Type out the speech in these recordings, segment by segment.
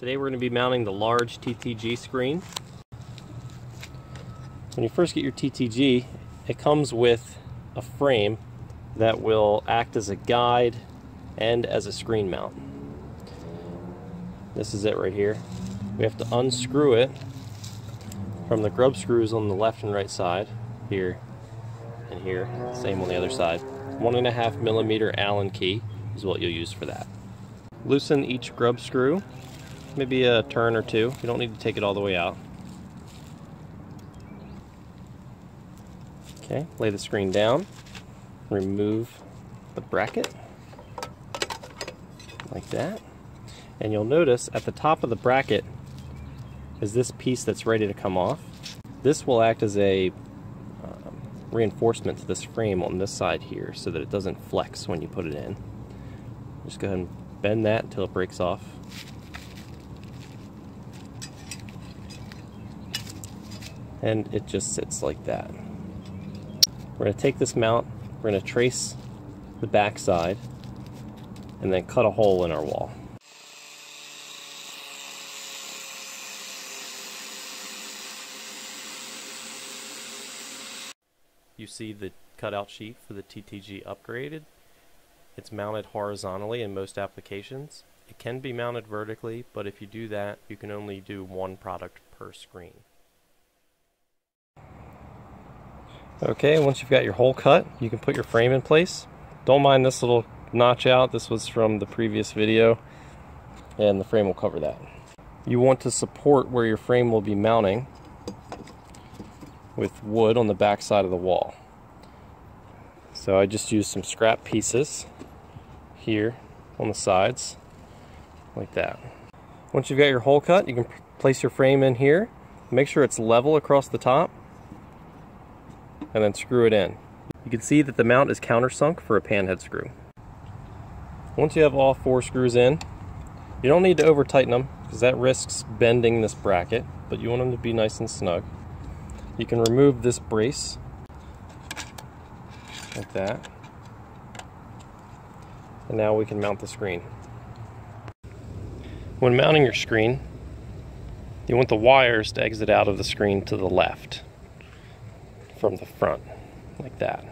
Today we're going to be mounting the large TTG screen. When you first get your TTG, it comes with a frame that will act as a guide and as a screen mount. This is it right here. We have to unscrew it from the grub screws on the left and right side, here and here, same on the other side. 1.5 millimeter Allen key is what you'll use for that. Loosen each grub screw, maybe a turn or two. You don't need to take it all the way out. Okay, lay the screen down, remove the bracket, like that. And you'll notice at the top of the bracket is this piece that's ready to come off. This will act as a reinforcement to this frame on this side here so that it doesn't flex when you put it in. Just go ahead and bend that until it breaks off. And it just sits like that. We're going to take this mount, we're going to trace the back side, and then cut a hole in our wall. You see the cutout sheet for the TTG upgraded. It's mounted horizontally in most applications. It can be mounted vertically, but if you do that, you can only do one product per screen. Okay, once you've got your hole cut, you can put your frame in place. Don't mind this little notch out. This was from the previous video, and the frame will cover that. You want to support where your frame will be mounting with wood on the back side of the wall. So I just used some scrap pieces here on the sides, like that. Once you've got your hole cut, you can place your frame in here. Make sure it's level across the top, and then screw it in. You can see that the mount is countersunk for a panhead screw. Once you have all 4 screws in, you don't need to over tighten them because that risks bending this bracket, but you want them to be nice and snug. You can remove this brace like that, and now we can mount the screen. When mounting your screen, you want the wires to exit out of the screen to the left from the front, like that.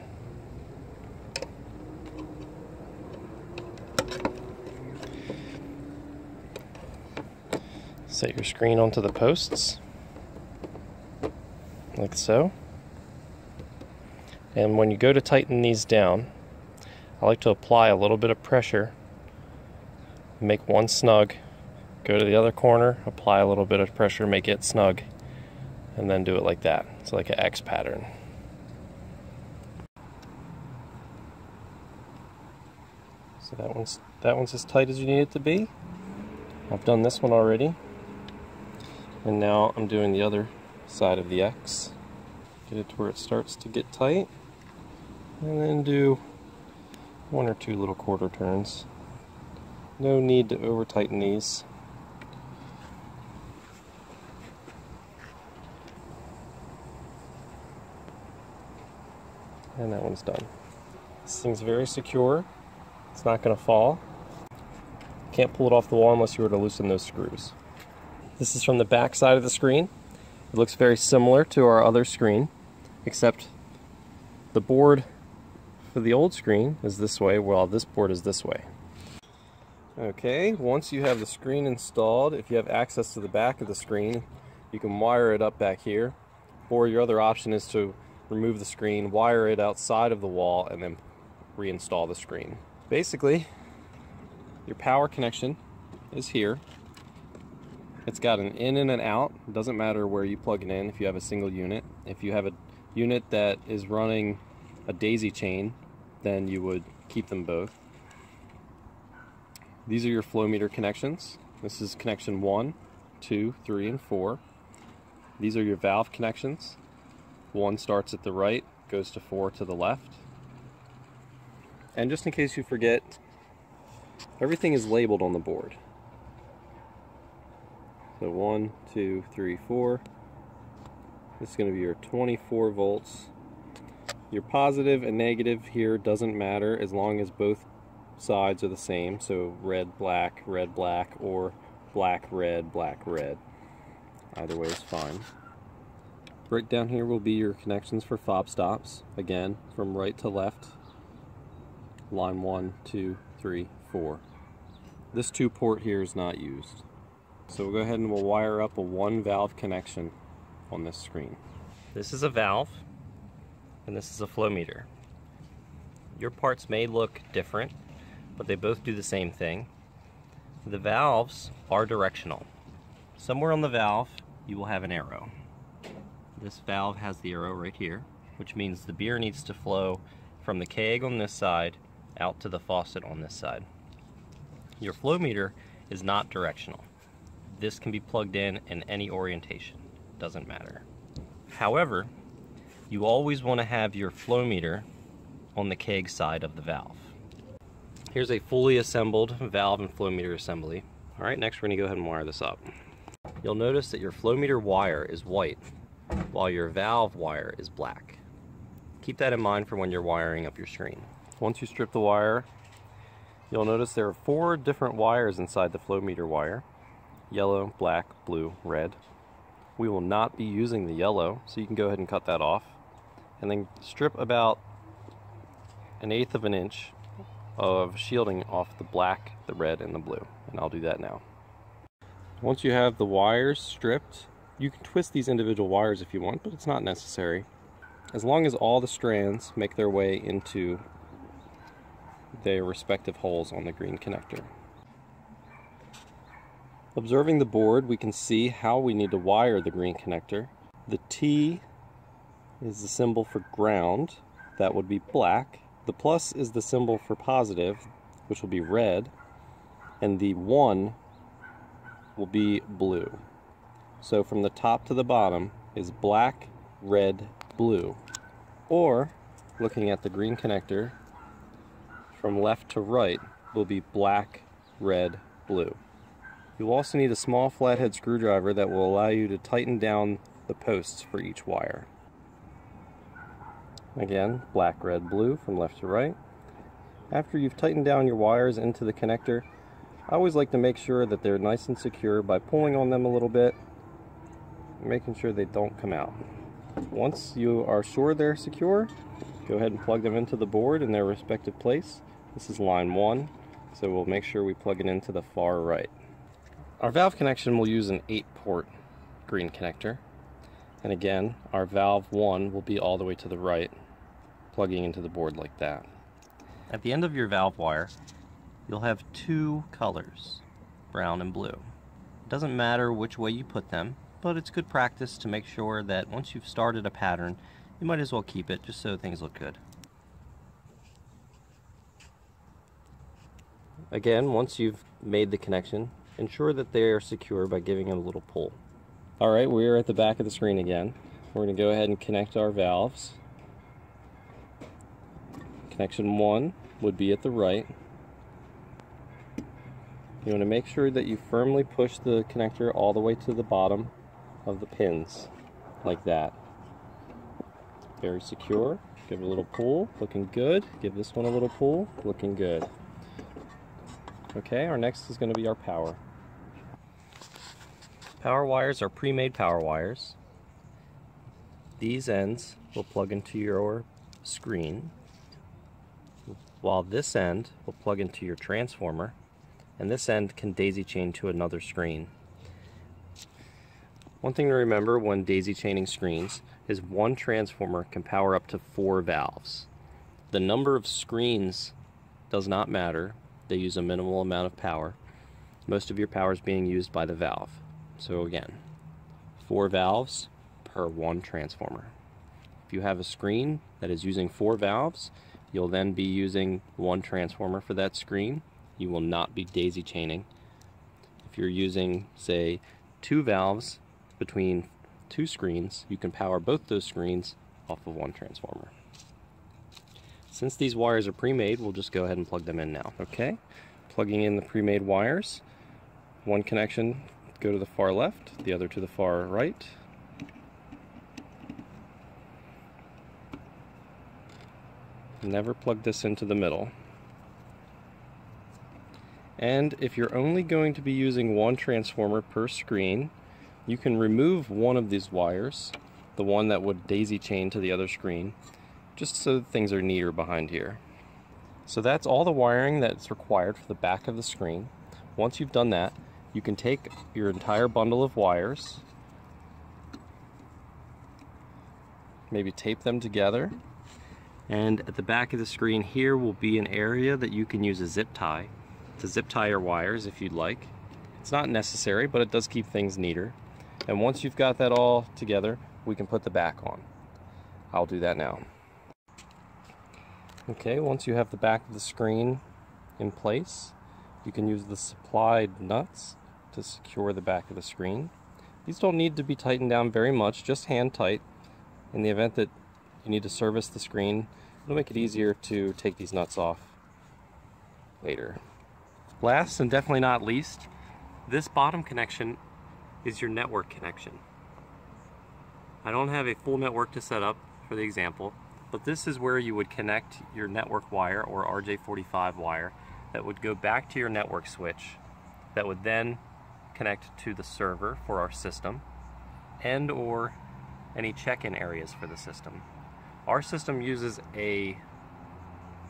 Set your screen onto the posts, like so. And when you go to tighten these down, I like to apply a little bit of pressure, make one snug, go to the other corner, apply a little bit of pressure, make it snug, and then do it like that. It's like an X pattern. So that one's as tight as you need it to be. I've done this one already, and now I'm doing the other side of the X. Get it to where it starts to get tight, and then do 1 or 2 little quarter turns. No need to over tighten these. And that one's done. This thing's very secure. It's not going to fall. Can't pull it off the wall unless you were to loosen those screws. This is from the back side of the screen. It looks very similar to our other screen, except the board for the old screen is this way, while this board is this way. Okay, once you have the screen installed, if you have access to the back of the screen, you can wire it up back here, or your other option is to remove the screen, wire it outside of the wall, and then reinstall the screen. Basically, your power connection is here. It's got an in and an out. It doesn't matter where you plug it in if you have a single unit. If you have a unit that is running a daisy chain, then you would keep them both. These are your flow meter connections. This is connection 1, 2, 3, and 4. These are your valve connections. 1 starts at the right, goes to 4 to the left. And just in case you forget, everything is labeled on the board. So 1, 2, 3, 4. This is going to be your 24 volts. Your positive and negative here doesn't matter as long as both sides are the same. So red, black, or black, red, black, red. Either way is fine. Right down here will be your connections for fob stops. Again, from right to left, line 1, 2, 3, 4. This 2 port here is not used. So we'll go ahead and we'll wire up a 1 valve connection on this screen. This is a valve, and this is a flow meter. Your parts may look different, but they both do the same thing. The valves are directional. Somewhere on the valve, you will have an arrow. This valve has the arrow right here, which means the beer needs to flow from the keg on this side out to the faucet on this side. Your flow meter is not directional. This can be plugged in any orientation. Doesn't matter. However, you always want to have your flow meter on the keg side of the valve. Here's a fully assembled valve and flow meter assembly. Alright, next we're going to go ahead and wire this up. You'll notice that your flow meter wire is white, while your valve wire is black. Keep that in mind for when you're wiring up your screen. Once you strip the wire, you'll notice there are 4 different wires inside the flow meter wire. Yellow, black, blue, red. We will not be using the yellow, so you can go ahead and cut that off. And then strip about 1/8 of an inch of shielding off the black, the red, and the blue. And I'll do that now. Once you have the wires stripped, you can twist these individual wires if you want, but it's not necessary. As long as all the strands make their way into their respective holes on the green connector. Observing the board, we can see how we need to wire the green connector. The T is the symbol for ground, that would be black. The plus is the symbol for positive, which will be red. And the 1 will be blue. So from the top to the bottom is black, red, blue. Or, looking at the green connector, from left to right will be black, red, blue. You'll also need a small flathead screwdriver that will allow you to tighten down the posts for each wire. Again, black, red, blue from left to right. After you've tightened down your wires into the connector, I always like to make sure that they're nice and secure by pulling on them a little bit, making sure they don't come out. Once you are sure they're secure, go ahead and plug them into the board in their respective place. This is line 1, so we'll make sure we plug it into the far right. Our valve connection will use an 8-port green connector. And again, our valve 1 will be all the way to the right, plugging into the board like that. At the end of your valve wire, you'll have 2 colors, brown and blue. It doesn't matter which way you put them, but it's good practice to make sure that once you've started a pattern, you might as well keep it just so things look good. Again, once you've made the connection, ensure that they are secure by giving it a little pull. Alright, we're at the back of the screen again. We're going to go ahead and connect our valves. Connection 1 would be at the right. You want to make sure that you firmly push the connector all the way to the bottom of the pins, like that. Very secure. Give it a little pull, looking good. Give this one a little pull, looking good. Okay, our next is going to be our power. Power wires are pre-made power wires. These ends will plug into your screen, while this end will plug into your transformer, and this end can daisy chain to another screen. One thing to remember when daisy chaining screens is one transformer can power up to 4 valves. The number of screens does not matter. They use a minimal amount of power. Most of your power is being used by the valve. So again, 4 valves per 1 transformer. If you have a screen that is using 4 valves, you'll then be using 1 transformer for that screen. You will not be daisy chaining. If you're using, say, 2 valves between 2 screens, you can power both those screens off of 1 transformer. Since these wires are pre-made, we'll just go ahead and plug them in now. Okay, plugging in the pre-made wires. One connection go to the far left, the other to the far right. Never plug this into the middle. And if you're only going to be using one transformer per screen, you can remove one of these wires, the one that would daisy chain to the other screen, just so things are neater behind here. So that's all the wiring that's required for the back of the screen. Once you've done that, you can take your entire bundle of wires, maybe tape them together, and at the back of the screen here will be an area that you can use a zip tie to zip tie your wires if you'd like. It's not necessary, but it does keep things neater. And once you've got that all together, we can put the back on. I'll do that now. Okay, once you have the back of the screen in place, you can use the supplied nuts to secure the back of the screen. These don't need to be tightened down very much, just hand tight. In the event that you need to service the screen, it'll make it easier to take these nuts off later. Last and definitely not least, this bottom connection is your network connection. I don't have a full network to set up for the example, but this is where you would connect your network wire or RJ45 wire that would go back to your network switch that would then connect to the server for our system and or any check-in areas for the system. Our system uses a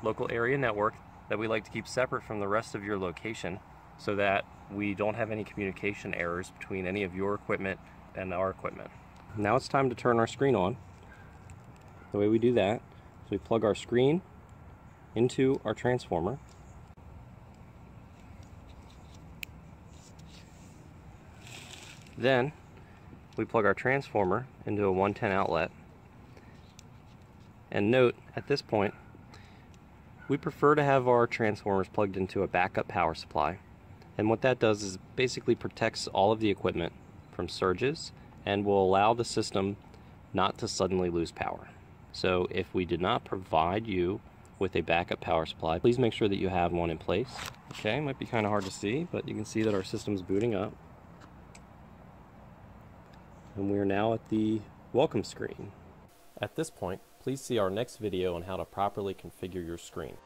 local area network that we like to keep separate from the rest of your location so that we don't have any communication errors between any of your equipment and our equipment. Now it's time to turn our screen on. The way we do that is we plug our screen into our transformer. Then we plug our transformer into a 110 outlet. And note, at this point, we prefer to have our transformers plugged into a backup power supply. And what that does is basically protects all of the equipment from surges and will allow the system not to suddenly lose power. So if we did not provide you with a backup power supply, please make sure that you have one in place. Okay, might be kind of hard to see, but you can see that our system's booting up. And we are now at the welcome screen. At this point, please see our next video on how to properly configure your screen.